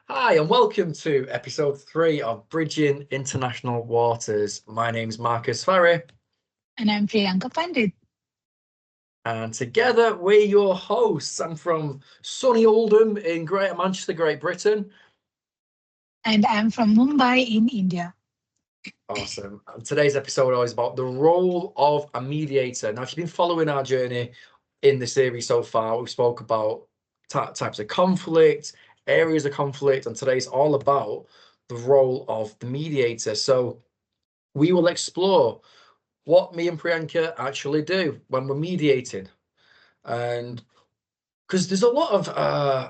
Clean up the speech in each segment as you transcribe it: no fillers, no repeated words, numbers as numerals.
Hi, and welcome to episode 3 of Bridging International Waters. My name's Marcus Ferry. And I'm Priyanka Pandit. And together we're your hosts. I'm from sunny Oldham in Greater Manchester, Great Britain. And I'm from Mumbai in India. Awesome. And today's episode is about the role of a mediator. Now, if you've been following our journey in the series so far, we spoke about types of conflict, areas of conflict, and today's all about the role of the mediator. So we will explore what me and Priyanka actually do when we're mediating. And because there's a lot of, I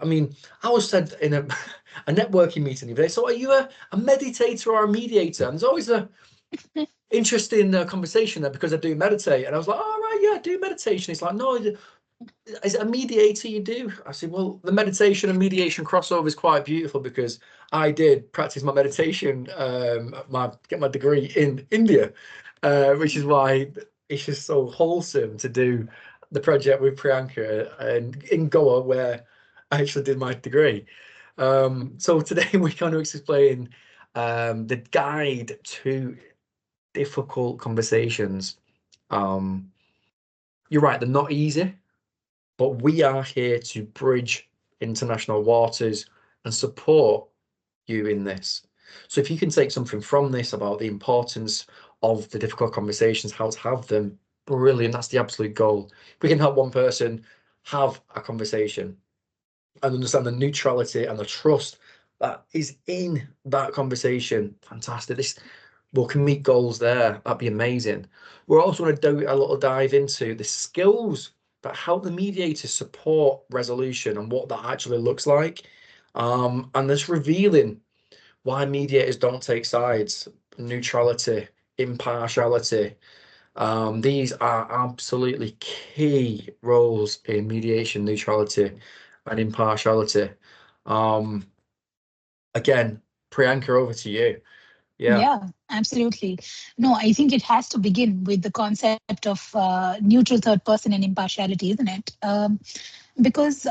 was said in a networking meeting the other day, so are you a meditator or a mediator? And there's always a interesting conversation there because I do meditate. And I was like, oh, right, yeah, I do meditation. It's like, no, is it a mediator you do? I said, well, the meditation and mediation crossover is quite beautiful because I did practice my meditation, get my degree in India, which is why it's just so wholesome to do the project with Priyanka and in Goa, where I actually did my degree. So today we're going to explain the guide to difficult conversations. You're right, they're not easy, but we are here to bridge international waters and support you in this. So if you can take something from this about the importance of the difficult conversations, how to have them, brilliant. That's the absolute goal. If we can help one person have a conversation and understand the neutrality and the trust that is in that conversation, fantastic. We can meet goals there. That'd be amazing. We're also going to do a little dive into the skills that help the mediators support resolution and what that actually looks like. And this revealing why mediators don't take sides, neutrality, impartiality. These are absolutely key roles in mediation, neutrality, and impartiality. Again, Priyanka, over to you. Yeah, absolutely. No, I think it has to begin with the concept of neutral third person and impartiality, isn't it? Because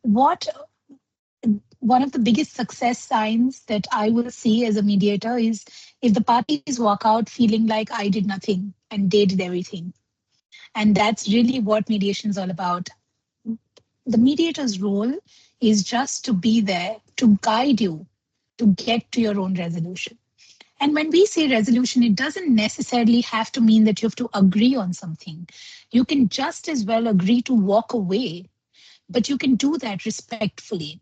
what one of the biggest success signs that I will see as a mediator is if the parties walk out feeling like I did nothing and they did everything. And that's really what mediation is all about. The mediator's role is just to be there to guide you to get to your own resolution. And when we say resolution, it doesn't necessarily have to mean that you have to agree on something. You can just as well agree to walk away, but you can do that respectfully.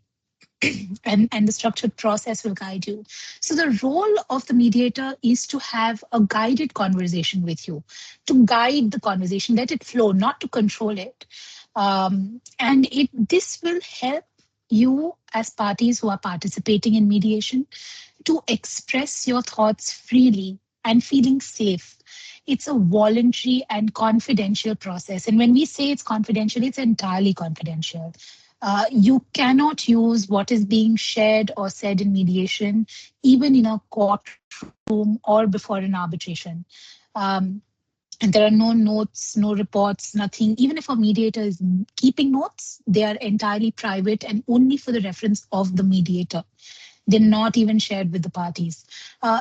And the structured process will guide you. So the role of the mediator is to have a guided conversation with you, to guide the conversation, let it flow, not to control it. And this will help you as parties who are participating in mediation to express your thoughts freely and feeling safe. It's a voluntary and confidential process. And when we say it's confidential, it's entirely confidential. You cannot use what is being shared or said in mediation, even in a courtroom or before an arbitration. Um, and there are no notes, no reports, nothing. Even if a mediator is keeping notes, they are entirely private and only for the reference of the mediator. They're not even shared with the parties.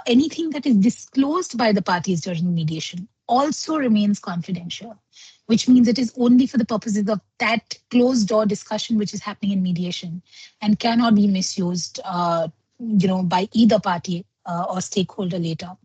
Anything that is disclosed by the parties during mediation also remains confidential, which means it is only for the purposes of that closed door discussion which is happening in mediation and cannot be misused by either party or stakeholder later.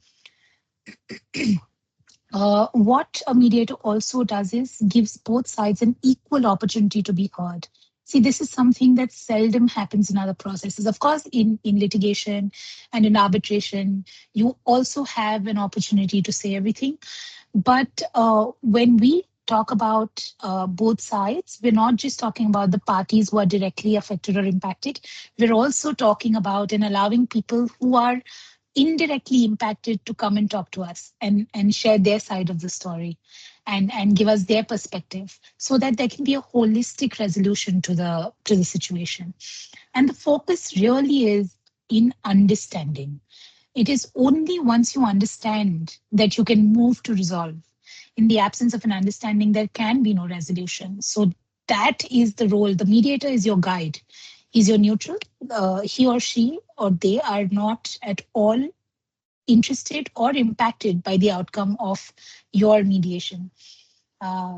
What a mediator also does is gives both sides an equal opportunity to be heard. See, this is something that seldom happens in other processes. Of course, in litigation and in arbitration, you also have an opportunity to say everything. But when we talk about both sides, we're not just talking about the parties who are directly affected or impacted. We're also talking about and allowing people who are indirectly impacted to come and talk to us and share their side of the story and give us their perspective so that there can be a holistic resolution to the situation. And the focus really is in understanding. It is only once you understand that you can move to resolve. In the absence of an understanding, there can be no resolution. So that is the role. The mediator is your guide. Is your neutral? He or she or they are not at all interested or impacted by the outcome of your mediation.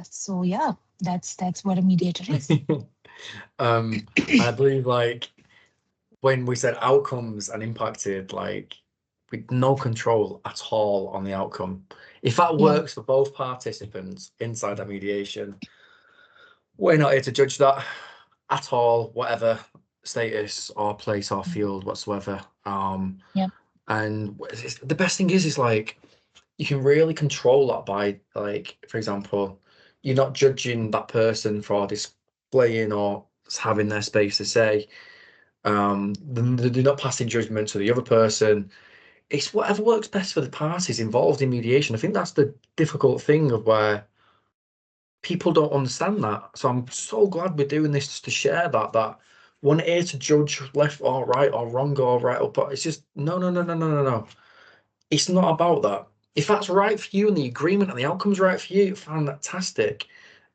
So yeah, that's what a mediator is. I believe like when we said outcomes and impacted, like with no control at all on the outcome. If that Yeah. works for both participants inside that mediation, we're not here to judge that at all, whatever status or place or field whatsoever. Yeah. And the best thing is like you can really control that by like, for example, you're not judging that person for displaying or having their space to say. They're not passing judgment to the other person. It's whatever works best for the parties involved in mediation. I think that's the difficult thing of where people don't understand that. So I'm so glad we're doing this just to share that we're not here to judge left or right or wrong or right up. But it's just no. It's not about that. If that's right for you and the agreement and the outcome's right for you, fantastic.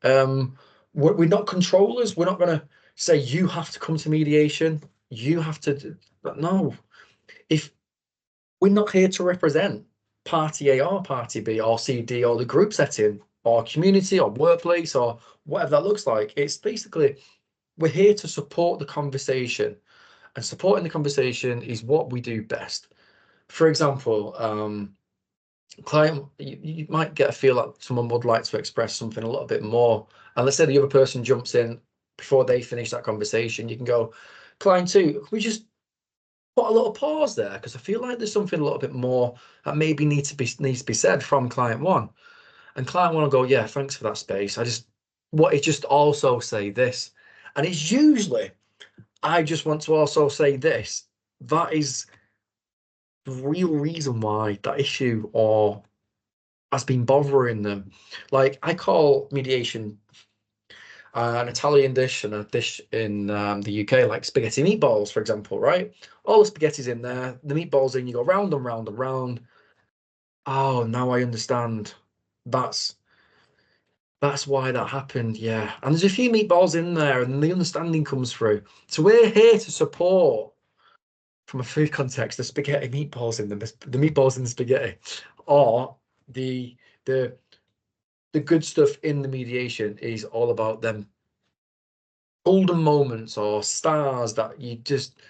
We're not controllers. We're not going to say you have to come to mediation. You have to. But no, if we're not here to represent party A or party B or C, D or the group setting or community or workplace or whatever that looks like, it's basically we're here to support the conversation, and supporting the conversation is what we do best. For example, client, you might get a feel that someone would like to express something a little bit more, and let's say the other person jumps in before they finish that conversation. You can go, client two, can we just put a little pause there, because I feel like there's something a little bit more that maybe needs to be said from client one. And client one will go, yeah, thanks for that space. I just also say this. And it's usually, I just want to also say this. That is the real reason why that issue or has been bothering them. Like I call mediation an Italian dish and a dish in the UK, like spaghetti meatballs, for example, right? All the spaghetti's in there, the meatballs in, you go round and round and round. Oh, now I understand. That's that's why that happened, yeah. And there's a few meatballs in there, and the understanding comes through. So we're here to support, from a food context, the spaghetti meatballs in the meatballs in the spaghetti, or the the the good stuff in the mediation is all about them golden moments or stars that you just,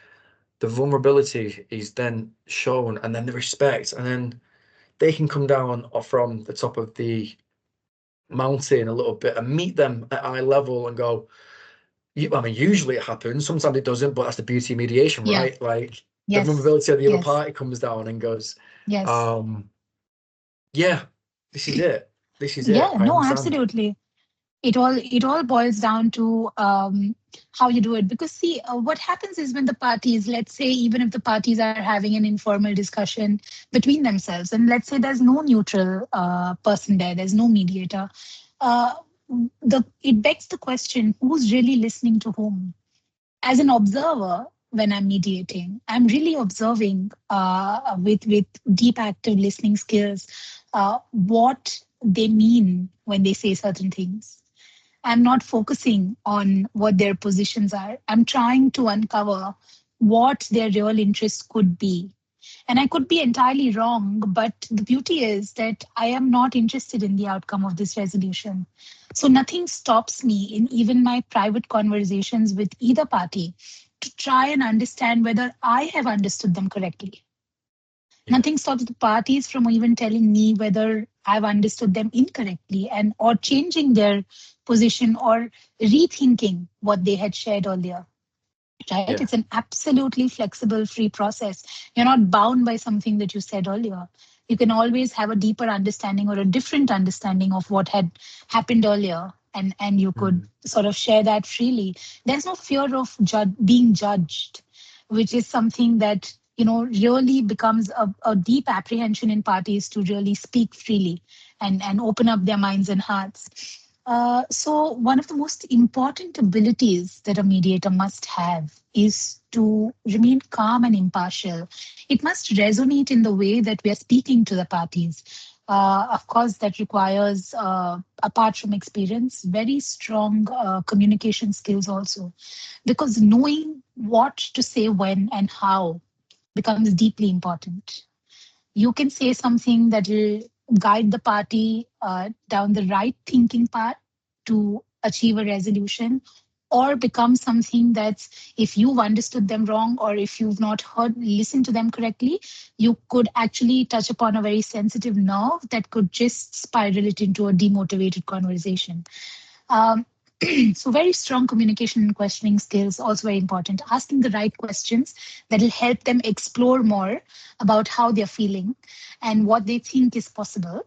the vulnerability is then shown, and then the respect, and then they can come down or from the top of the mountain a little bit and meet them at eye level and go, I mean, usually it happens, sometimes it doesn't, but that's the beauty of mediation, Yeah. right? Like the Yes. vulnerability of the other Yes. party comes down and goes, Yes. yeah, this is it. This is it. Yeah. I No, understand. absolutely. It all boils down to how you do it, because see, what happens is when the parties, let's say, even if the parties are having an informal discussion between themselves, and let's say there's no neutral person there's no mediator, uh, it begs the question, who's really listening to whom? As an observer, when I'm mediating, I'm really observing with deep active listening skills what they mean when they say certain things. I'm not focusing on what their positions are. I'm trying to uncover what their real interest could be. And I could be entirely wrong, but the beauty is that I am not interested in the outcome of this resolution. So nothing stops me in even my private conversations with either party to try and understand whether I have understood them correctly. Yeah, Nothing stops the parties from even telling me whether I've understood them incorrectly and or changing their position or rethinking what they had shared earlier. Right? yeah, It's an absolutely flexible, free process. You're not bound by something that you said earlier. You can always have a deeper understanding or a different understanding of what had happened earlier, and you could mm, sort of share that freely. There's no fear of being judged, which is something that really becomes a deep apprehension in parties to really speak freely and open up their minds and hearts. So, one of the most important abilities that a mediator must have is to remain calm and impartial. It must resonate in the way that we are speaking to the parties. Of course, that requires, apart from experience, very strong communication skills also, because knowing what to say when and how becomes deeply important. You can say something that will guide the party down the right thinking path to achieve a resolution, or become something that's, if you've understood them wrong or if you've not listened to them correctly, you could actually touch upon a very sensitive nerve that could just spiral it into a demotivated conversation. um, so very strong communication and questioning skills also very important. Asking the right questions that will help them explore more about how they're feeling and what they think is possible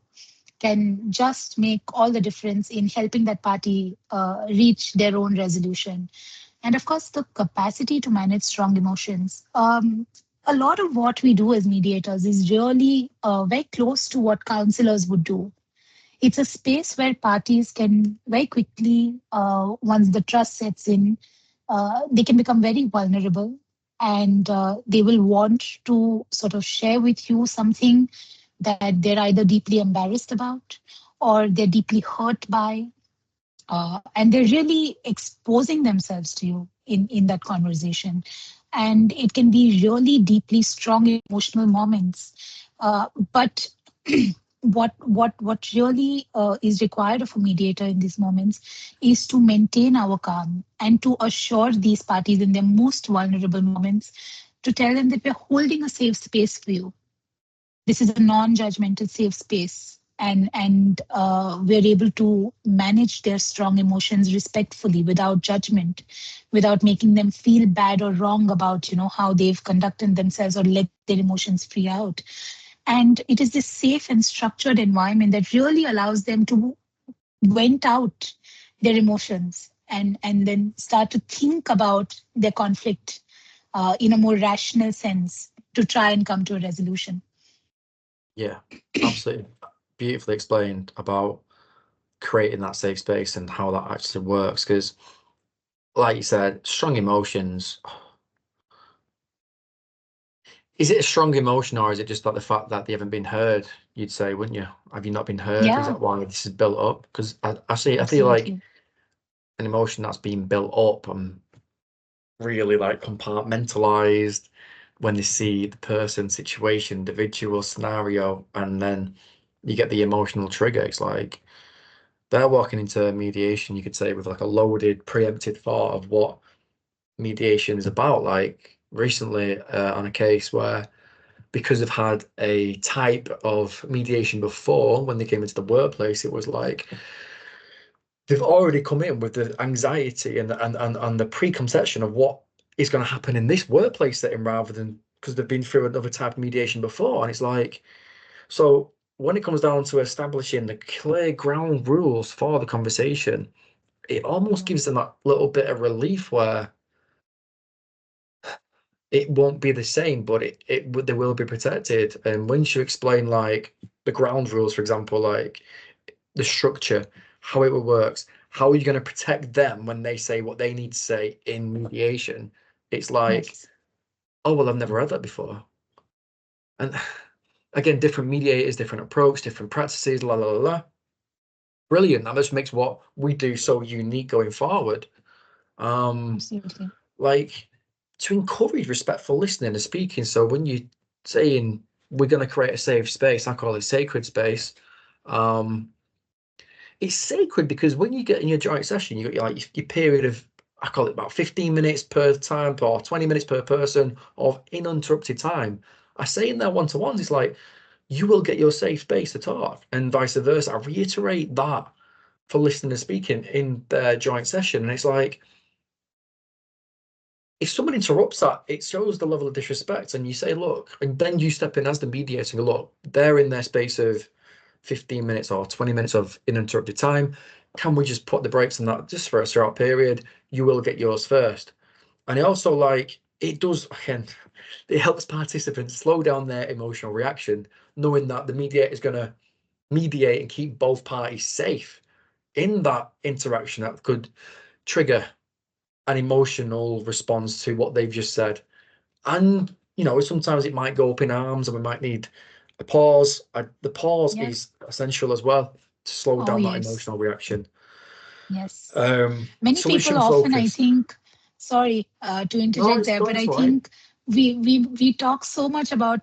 can just make all the difference in helping that party reach their own resolution. And of course, the capacity to manage strong emotions. A lot of what we do as mediators is really very close to what counselors would do. It's a space where parties can very quickly, once the trust sets in, they can become very vulnerable, and they will want to sort of share with you something that they're either deeply embarrassed about or they're deeply hurt by. And they're really exposing themselves to you in that conversation. And it can be really deeply strong emotional moments. But what really is required of a mediator in these moments is to maintain our calm and to assure these parties in their most vulnerable moments, to tell them that we're holding a safe space for you. This is a non-judgmental safe space, and we're able to manage their strong emotions respectfully, without judgment, without making them feel bad or wrong about how they've conducted themselves or let their emotions free out. And it is this safe and structured environment that really allows them to vent out their emotions, and then start to think about their conflict in a more rational sense, to try and come to a resolution. Yeah, absolutely. Beautifully explained about creating that safe space and how that actually works. Because, like you said, strong emotions. Is it a strong emotion, or is it just like the fact that they haven't been heard? You'd say, wouldn't you? Have you not been heard? Is Yeah, that why this is built up? Because I feel like absolutely. an emotion that's been built up and really like compartmentalized when they see the person, situation, individual scenario, and then you get the emotional trigger. It's like they're walking into mediation, you could say, with like a loaded, preempted thought of what mediation is about. Like recently, on a case where, because they've had a type of mediation before when they came into the workplace, it was like they've already come in with the anxiety and the preconception of what is going to happen in this workplace setting, rather than because they've been through another type of mediation before. And it's like, so when it comes down to establishing the clear ground rules for the conversation, it almost gives them that little bit of relief where it won't be the same, but they will be protected. And once you explain like the ground rules, for example, like the structure, how it works, how are you going to protect them when they say what they need to say in mediation? It's like, Yes. oh well, I've never heard that before. And again, different mediators, different approach, different practices, la la la la. Brilliant. That just makes what we do so unique going forward. Um, Absolutely. like to encourage respectful listening and speaking. So when you saying we're going to create a safe space, I call it sacred space. Um, it's sacred because when you get in your joint session, you got your period of, I call it about 15 minutes per time or 20 minutes per person of uninterrupted time. I say in their one-to-ones, it's like you will get your safe space to talk, and vice versa. I reiterate that for listening and speaking in their joint session. And it's like, if someone interrupts that, it shows the level of disrespect. And you say, look, and then you step in as the mediator and go, look, they're in their space of 15 minutes or 20 minutes of uninterrupted time. Can we just put the brakes on that just for a short period? You will get yours first. And it also, like, it does, again, it helps participants slow down their emotional reaction, knowing that the mediator is going to mediate and keep both parties safe in that interaction that could trigger an emotional response to what they've just said. And, sometimes it might go up in arms and we might need The pause. The pause Yeah. is essential as well to slow Oh, down that yes. emotional reaction. Yes. Many people Solution often, I focus. think, sorry to No, interject it's there, good. but It's I all right. think we talk so much about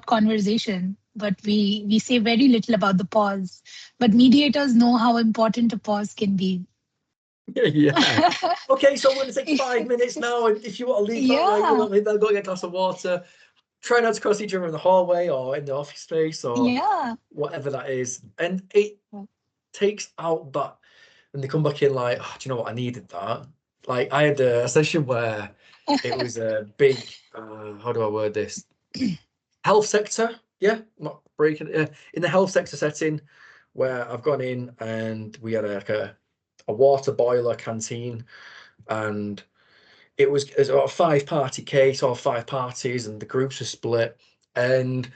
conversation, but we say very little about the pause. But mediators know how important a pause can be. Yeah. Okay, so we're going to take 5 minutes now, and if you want to leave that way, Yeah, they'll go get a glass of water. Try not to cross each other in the hallway or in the office space or yeah. whatever that is. And it takes out that, and they come back in like, oh, do you know what? I needed that. Like I had a session where it was a big, how do I word this? Health sector. Yeah, not breaking it. In the health sector setting where I've gone in and we had a water boiler canteen, and it was a 5-party case or 5 parties, and the groups are split. And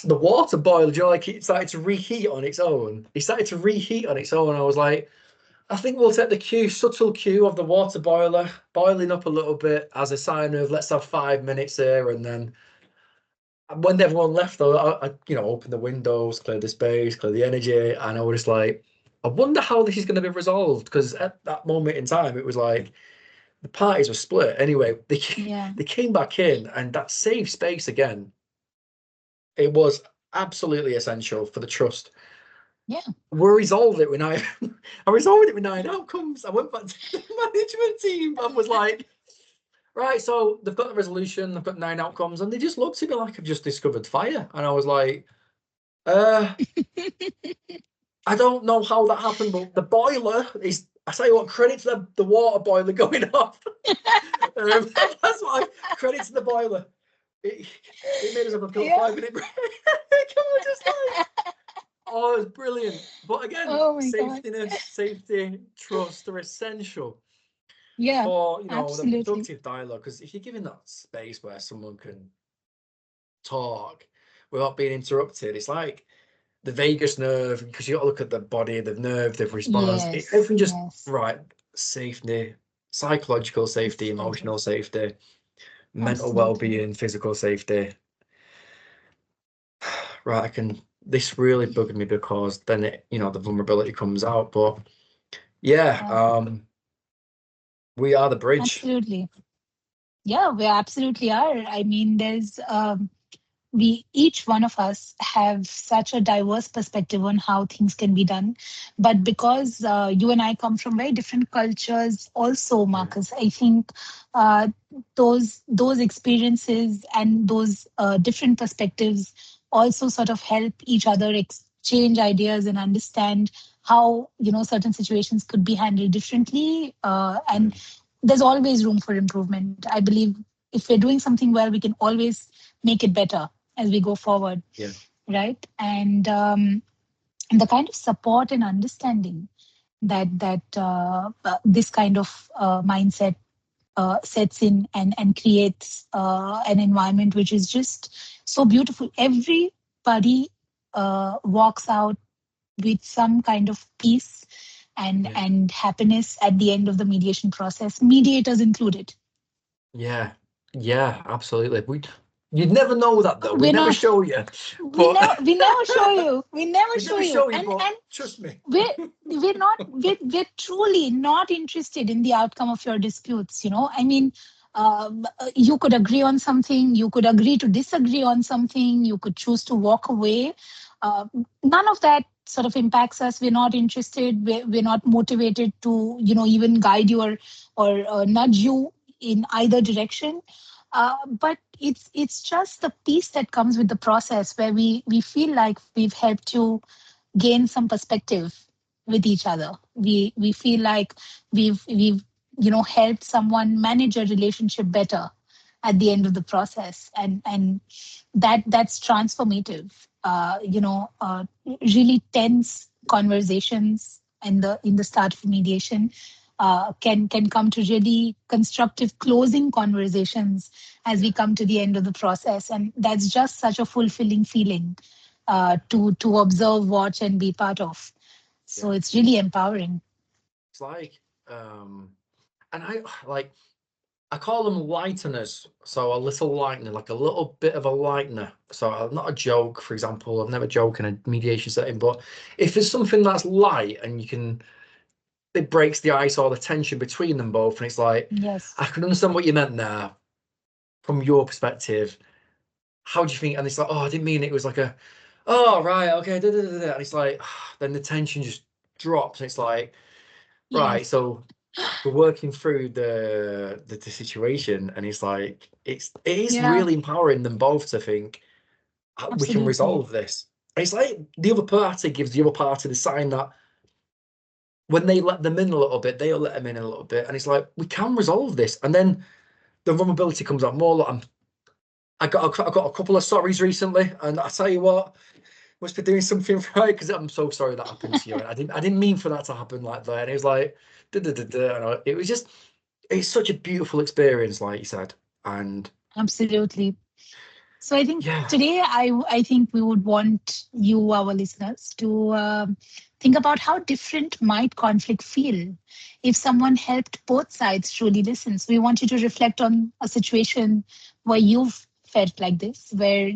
the water boiler, do you know, like it started to reheat on its own. It started to reheat on its own. I was like, I think we'll take the subtle cue of the water boiler boiling up a little bit as a sign of let's have 5 minutes here. And then when everyone left, I opened the windows, cleared the space, cleared the energy, and I was just like, I wonder how this is going to be resolved, because at that moment in time, it was like the parties were split. Anyway, Yeah. they came back in, and that safe space again. It was absolutely essential for the trust. Yeah. We resolved it with 9. I resolved it with 9 outcomes. I went back to the management team and was like, right, so they've got the resolution, they've got 9 outcomes, and they just looked at me like I've just discovered fire. And I was like, I don't know how that happened, but the boiler is, I tell you what, credit to the water boiler going off. That's why, credit to the boiler. It made us have a Yeah. 5-minute break. I just like, oh, it was brilliant. But again, Oh my God. safety, trust are essential Yeah, for the absolutely. productive dialogue. Because if you're given that space where someone can talk without being interrupted, it's like the vagus nerve, because you got to look at the body, the nerve, the response, Yes, everything just yes. right. Safety, psychological safety, Absolutely. emotional safety, mental Absolutely. well-being, physical safety. Right, this really bugged me, because then the vulnerability comes out. But yeah, Yeah, we are the bridge. absolutely. Yeah, we absolutely are. I mean, we each one of us have such a diverse perspective on how things can be done, but because you and I come from very different cultures also, Yeah. Marcus, I think uh, those experiences and those different perspectives also sort of help each other exchange ideas and understand how certain situations could be handled differently, and Mm. there's always room for improvement. I believe if we're doing something well, we can always make it better as we go forward, Yeah. right? And the kind of support and understanding that this kind of mindset sets in and creates an environment which is just so beautiful. Everybody walks out with some kind of peace Yeah. and happiness at the end of the mediation process, mediators included. Yeah. Yeah, absolutely. You'd never know that though. We We're never not show you. we But never we never show you, we never we show never you, show you, but and trust me. we're truly not interested in the outcome of your disputes. I mean, you could agree on something, you could agree to disagree on something, you could choose to walk away. uh, None of that sort of impacts us. We're not interested, we're not motivated to even guide you or nudge you in either direction. But it's just the peace that comes with the process, where we feel like we've helped you gain some perspective with each other. We feel like we've helped someone manage a relationship better at the end of the process, and that's transformative. Really tense conversations in the start of mediation can come to really constructive closing conversations as we Yeah. come to the end of the process, and that's just such a fulfilling feeling to observe, watch, and be part of. So Yeah. it's really empowering. It's like, and I I call them lighteners. So a little lightener, like a little bit of a lightener. So not a joke, for example. I've never joked in a mediation setting, but if there's something that's light and it breaks the ice or the tension between them both, and it's like, Yes. I can understand what you meant there from your perspective. How do you think? And it's like, oh, I didn't mean it. It was like oh, right, okay, da, da, da, da. And it's like, then the tension just drops. And it's like, right, Yes. so we're working through the situation, and it's like it is Yeah, really empowering them both to think, we can absolutely. resolve this. And it's like the other party gives the other party the sign that when they let them in a little bit, they'll let them in a little bit, and it's like, we can resolve this. And then the vulnerability comes out more. Like, I got a couple of stories recently, and I tell you what, must be doing something right, because I'm so sorry that happened to you. And I didn't mean for that to happen like that. And it was like, da, da, da, da. And it was just, it's such a beautiful experience, like you said. And Absolutely. So I think yeah, today I think we would want you, our listeners, to think about how different might conflict feel if someone helped both sides truly listen. So we want you to reflect on a situation where you've felt like this, where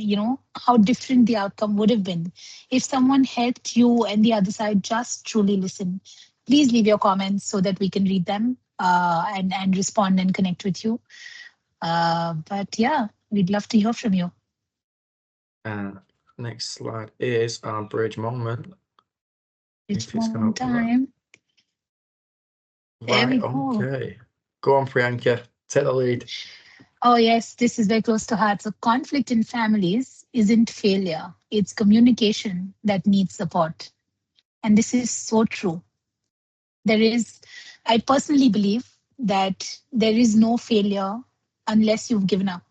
how different the outcome would have been if someone helped you and the other side just truly listen. Please leave your comments so that we can read them and respond and connect with you. But yeah, we'd love to hear from you. next slide is our bridge moment. It's If it's going moment to open time. that. There we Right, go. okay. Go on, Priyanka. Take the lead. Oh, yes, this is very close to heart. So, conflict in families isn't failure, it's communication that needs support. And this is so true. I personally believe that there is no failure unless you've given up.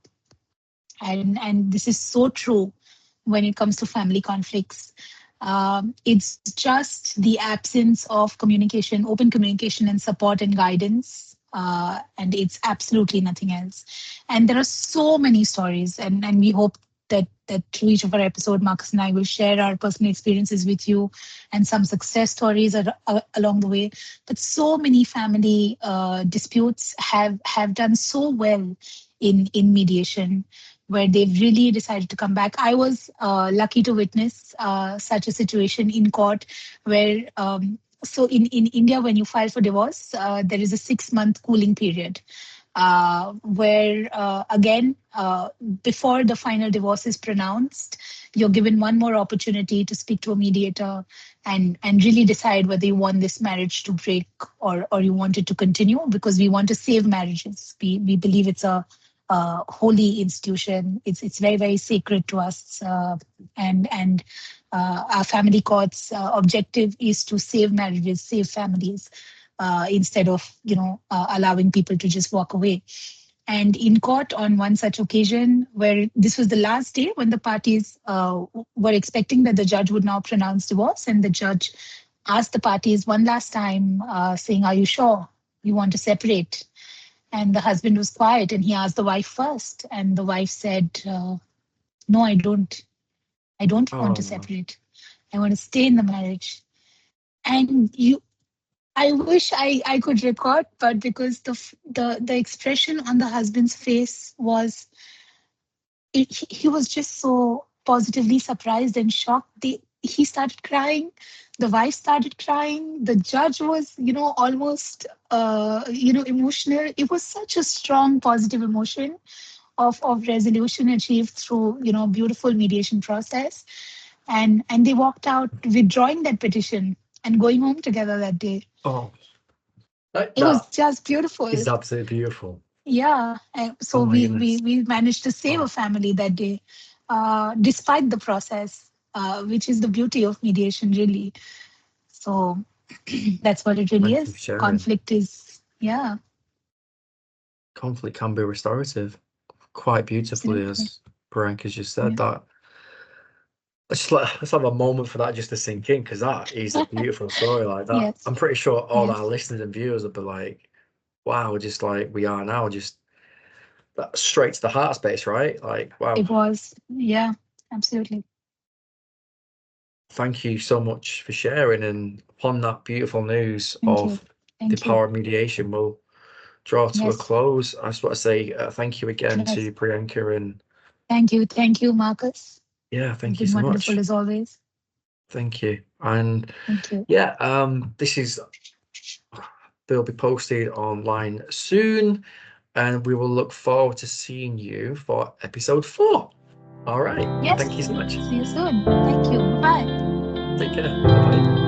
And this is so true when it comes to family conflicts. It's just the absence of communication, open communication, and support and guidance. And it's absolutely nothing else. And there are so many stories, and we hope that through each of our episode, Marcus and I will share our personal experiences with you and some success stories along the way. But so many family disputes have done so well in mediation, where they've really decided to come back. I was lucky to witness such a situation in court where, so in India, when you file for divorce, there is a 6-month cooling period. Where again, before the final divorce is pronounced, you're given one more opportunity to speak to a mediator and really decide whether you want this marriage to break or you want it to continue, because we want to save marriages. We believe it's a holy institution. It's very, very sacred to us, and our family court's objective is to save marriages, save families, instead of allowing people to just walk away. And in court, on one such occasion, where this was the last day when the parties were expecting that the judge would now pronounce divorce, and the judge asked the parties one last time, saying, "Are you sure you want to separate?" And the husband was quiet, and he asked the wife first, and the wife said, "No, I don't. I don't want to Oh, separate. I want to stay in the marriage." And I wish I could record, but because the expression on the husband's face was, he was just so positively surprised and shocked. He started crying. The wife started crying. The judge was, almost, emotional. It was such a strong, positive emotion of resolution achieved through, beautiful mediation process. And they walked out withdrawing that petition and going home together that day. oh, It was that just beautiful. is absolutely beautiful. Yeah. Oh So my we goodness. we managed to save a Oh, family that day, despite the process, which is the beauty of mediation, really. So that's what it really thank you for is. sharing. Conflict is, yeah, Conflict can be restorative quite beautifully, absolutely. as Priyanka's just said. Yeah. That let's have a moment for that just to sink in, because that is a beautiful story like that. Yes. I'm pretty sure all our Yes. listeners and viewers will be like, wow, just like we are now, just that straight to the heart space, right? Like, wow. It was. Yeah. Absolutely. Thank you so much for sharing. And upon that beautiful news Thank you. of the Thank you. power of mediation, we'll draw to a Yes. close. I just want to say thank you again Yes. to Priyanka, and Thank you, Marcus. yeah, It's thank you been so wonderful much. as always. Thank you. And Thank you. yeah, they'll be posted online soon, and we will look forward to seeing you for episode 4. All right. Yes. Thank you so much. See you soon. Thank you. Bye. Take care. Bye bye.